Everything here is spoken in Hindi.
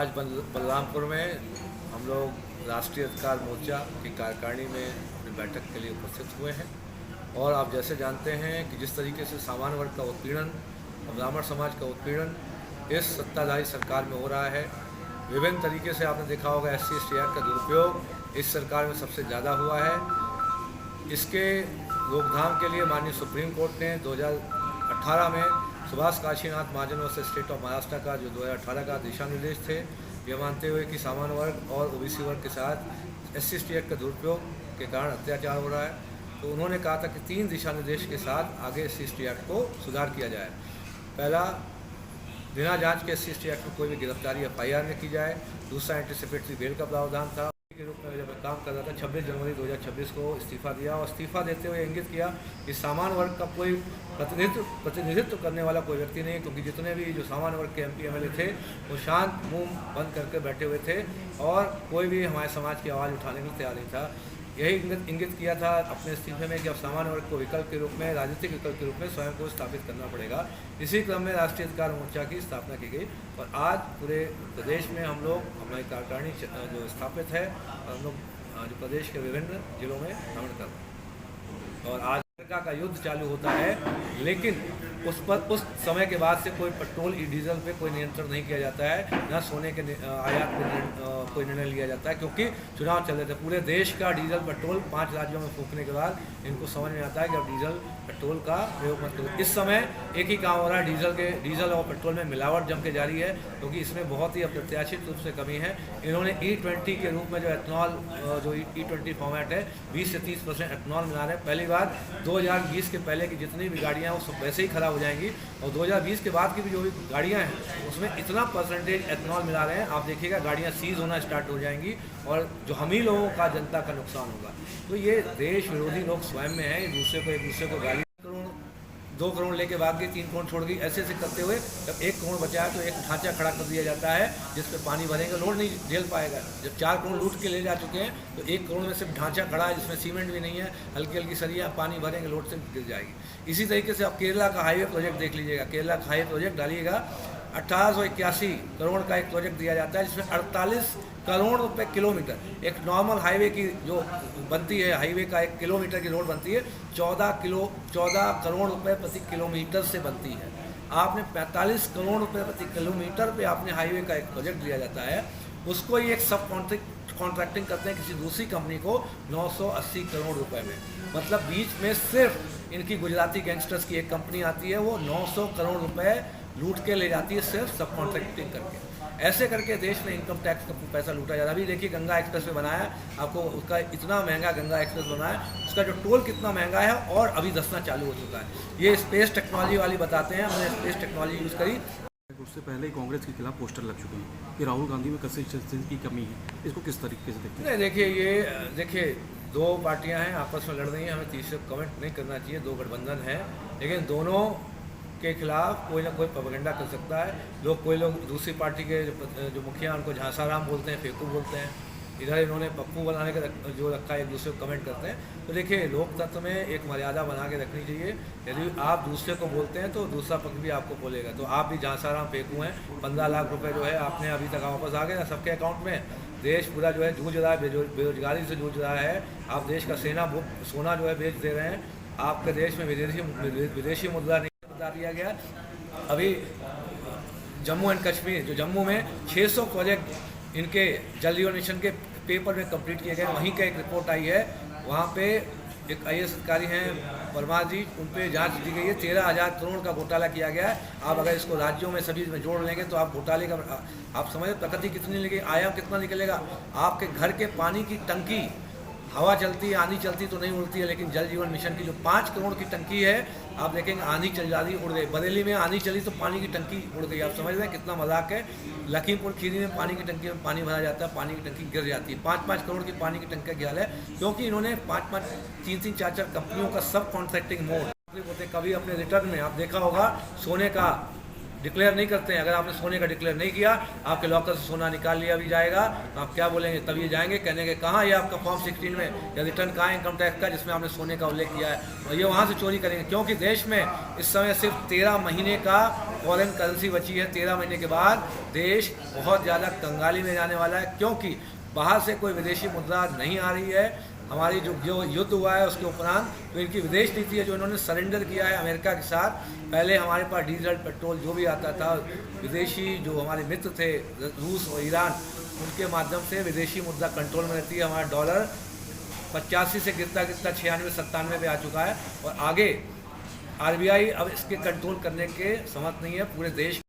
आज बलरामपुर में हम लोग राष्ट्रीय अधिकार मोर्चा की कार्यकारिणी में अपनी बैठक के लिए उपस्थित हुए हैं। और आप जैसे जानते हैं कि जिस तरीके से सामान्य वर्ग का उत्पीड़न और ब्राह्मण समाज का उत्पीड़न इस सत्ताधारी सरकार में हो रहा है, विभिन्न तरीके से आपने देखा होगा SC/ST एक्ट का दुरुपयोग इस सरकार में सबसे ज़्यादा हुआ है। इसके रोकथाम के लिए माननीय सुप्रीम कोर्ट ने 2018 में सुभाष काशीनाथ महाजन वर्सेस स्टेट ऑफ महाराष्ट्र का जो 2018 का दिशा निर्देश थे, ये मानते हुए कि सामान्य वर्ग और OBC वर्ग के साथ SC/ST एक्ट का दुरुपयोग के कारण अत्याचार हो रहा है, तो उन्होंने कहा था कि 3 दिशा निर्देश के साथ आगे SC/ST एक्ट को सुधार किया जाए। पहला, बिना जांच के SC/ST एक्ट में कोई भी गिरफ्तारी FIR न की जाए। दूसरा, एंटीसिपेटरी बेल का प्रावधान था। के रूप में जब मैं काम कर रहा था 26 जनवरी 2026 को इस्तीफा दिया और इस्तीफा देते हुए इंगित किया कि सामान्य वर्ग का कोई प्रतिनिधित्व करने वाला कोई व्यक्ति नहीं, क्योंकि जितने भी जो सामान्य वर्ग के MP MLA थे वो शांत मुंह बंद करके बैठे हुए थे और कोई भी हमारे समाज की आवाज़ उठाने में तैयार नहीं था। यही इंगित किया था अपने इस्तीफे में कि अब सामान्य वर्ग को विकल्प के रूप में, राजनीतिक विकल्प के रूप में स्वयं को स्थापित करना पड़ेगा। इसी क्रम में राष्ट्रीय अधिकार मोर्चा की स्थापना की गई और आज पूरे प्रदेश में हम लोग हमारी कार्यकारिणी जो स्थापित है और हम लोग जो प्रदेश के विभिन्न जिलों में भ्रमण कर रहे हैं। और आज का युद्ध चालू होता है, लेकिन उस समय के बाद से कोई पेट्रोल डीजल पे कोई नियंत्रण नहीं किया जाता है, न सोने के आयात पे कोई निर्णय लिया जाता है, क्योंकि चुनाव चल रहे थे। पूरे देश का डीजल पेट्रोल 5 राज्यों में फूकने के बाद इनको समझ में आता है कि अब डीजल पेट्रोल का प्रयोग मत करो। इस समय एक ही काम हो रहा है, डीजल और पेट्रोल में मिलावट जम के जारी है, क्योंकि इसमें बहुत ही अप्रत्याशित रूप से कमी है। इन्होंने E20 के रूप में जो एथनॉल जो E20 फॉर्मेट है 20 से 30% एथनॉल मिला रहे हैं। पहली बार 2020 के पहले की जितनी भी गाड़ियाँ वो सब वैसे ही खराब हो जाएंगी और 2020 के बाद की भी जो भी गाड़ियाँ हैं उसमें इतना परसेंटेज एथनॉल मिला रहे हैं, आप देखिएगा गाड़ियाँ सीज होना स्टार्ट हो जाएंगी और जो हम ही लोगों का, जनता का नुकसान होगा। तो ये देश विरोधी लोग स्वयं में हैं, एक दूसरे को गाली 2 करोड़ लेके भाग गई, 3 करोड़ छोड़ गई, ऐसे करते हुए जब 1 करोड़ बचा है तो एक ढांचा खड़ा कर दिया जाता है जिस पे पानी भरेंगे, लोड नहीं झेल पाएगा। जब 4 करोड़ लूट के ले जा चुके हैं तो 1 करोड़ में सिर्फ ढांचा खड़ा है जिसमें सीमेंट भी नहीं है, हल्की सरिया, पानी भरेंगे, लोड से गिर जाएगी। इसी तरीके से आप केरला का हाईवे प्रोजेक्ट देख लीजिएगा, केरला का हाईवे प्रोजेक्ट डालिएगा, 1881 करोड़ का एक प्रोजेक्ट दिया जाता है जिसमें 48 करोड़ रुपए किलोमीटर। एक नॉर्मल हाईवे की जो बनती है, हाईवे का 1 किलोमीटर की रोड बनती है 14 करोड़ रुपए प्रति किलोमीटर से बनती है। आपने 45 करोड़ रुपए प्रति किलोमीटर पे आपने हाईवे का एक प्रोजेक्ट दिया जाता है, उसको ही एक सब कॉन्ट्रैक्टिंग करते हैं किसी दूसरी कंपनी को 980 करोड़ रुपए में। मतलब बीच में सिर्फ इनकी गुजराती गैंगस्टर्स की एक कंपनी आती है, वो 900 करोड़ रुपए लूट के ले जाती है सिर्फ सब कॉन्ट्रैक्टिंग करके। ऐसे करके देश में इनकम टैक्स का पैसा लूटा जा रहा है। अभी देखिए गंगा एक्सप्रेस में बनाया, आपको उसका इतना महंगा गंगा एक्सप्रेस बनाया, उसका जो टोल कितना महंगा है और अभी धंसना चालू हो चुका है। ये स्पेस टेक्नोलॉजी वाली बताते हैं, हमने स्पेस टेक्नोलॉजी यूज़ करी। उससे पहले ही कांग्रेस के खिलाफ पोस्टर लग चुके हैं कि राहुल गांधी में कंसिस्टेंसी की कमी है, इसको किस तरीके से देखते हैं? नहीं, देखिए 2 पार्टियां हैं, आपस में लड़ रही हैं, हमें तीसरे कमेंट नहीं करना चाहिए। 2 गठबंधन है, लेकिन दोनों के खिलाफ कोई ना कोई प्रोपेगेंडा कर सकता है। कोई लोग दूसरी पार्टी के जो मुखिया उनको झांसाराम बोलते हैं, फेकू बोलते हैं, इधर इन्होंने पप्पू बनाने का जो रखा है, एक दूसरे को कमेंट करते हैं। तो देखिए लोकतंत्र में एक मर्यादा बना के रखनी चाहिए। यदि आप दूसरे को बोलते हैं तो दूसरा पक्ष भी आपको बोलेगा। तो आप भी झांसाराम फेकू हैं। 15 लाख रुपए जो है आपने अभी तक वापस आ गए सबके अकाउंट में। देश पूरा जो है जूझ रहा है, बेरोजगारी से जूझ रहा है। आप देश का सोना जो है बेच दे रहे हैं। आपके देश में विदेशी मुद्रा नहीं बता दिया गया। अभी जम्मू एंड कश्मीर, जो जम्मू में 600 प्रोजेक्ट इनके जल जीवन मिशन के पेपर में कंप्लीट किए गए, वहीं का एक रिपोर्ट आई है। वहाँ पे एक IAS अधिकारी हैं परमार जी, उन पर जांच दी गई है। 13,000 करोड़ का घोटाला किया गया है। आप अगर इसको राज्यों में सभी में जोड़ लेंगे तो आप घोटाले का आप समझ प्रकृति कितनी निकलेगी, आयाम कितना निकलेगा। आपके घर के पानी की टंकी, हवा चलती है, आंधी चलती तो नहीं उड़ती है, लेकिन जल जीवन मिशन की जो 5 करोड़ की टंकी है, आप देखेंगे आंधी चल जा रही, उड़ गई। बरेली में आंधी चली तो पानी की टंकी उड़ गई। आप समझ रहे हैं कितना मजाक है। लखीमपुर खीरी में पानी की टंकी में पानी भरा जाता है, पानी की टंकी गिर जाती है। 5-5 करोड़ की पानी की टंकी का ख्याल है, क्योंकि इन्होंने 5-5, 3-3, 4-4 कंपनियों का सब कॉन्ट्रैक्टिंग मोड होते। कभी अपने रिटर्न में आप देखा होगा सोने का डिक्लेयर नहीं करते हैं। अगर आपने सोने का डिक्लेयर नहीं किया, आपके लॉकर से सोना निकाल लिया भी जाएगा, तो आप क्या बोलेंगे? तब ये जाएंगे कहने के कहाँ ये आपका फॉर्म 16 में या रिटर्न कहाँ है इनकम टैक्स का जिसमें आपने सोने का उल्लेख किया है, और ये वहाँ से चोरी करेंगे। क्योंकि देश में इस समय सिर्फ 13 महीने का फॉरेन करेंसी बची है 13 महीने के बाद देश बहुत ज़्यादा कंगाली में जाने वाला है, क्योंकि बाहर से कोई विदेशी मुद्रा नहीं आ रही है। हमारी जो युद्ध हुआ है उसके उपरांत तो इनकी विदेश नीति है जो इन्होंने सरेंडर किया है अमेरिका के साथ। पहले हमारे पास डीजल पेट्रोल जो भी आता था, विदेशी जो हमारे मित्र थे रूस और ईरान, उनके माध्यम से विदेशी मुद्रा कंट्रोल में रहती है। हमारा डॉलर 85 से गिरता गिरता 96-97 पे आ चुका है और आगे आरबीआई अब इसके कंट्रोल करने के समर्थ नहीं है। पूरे देश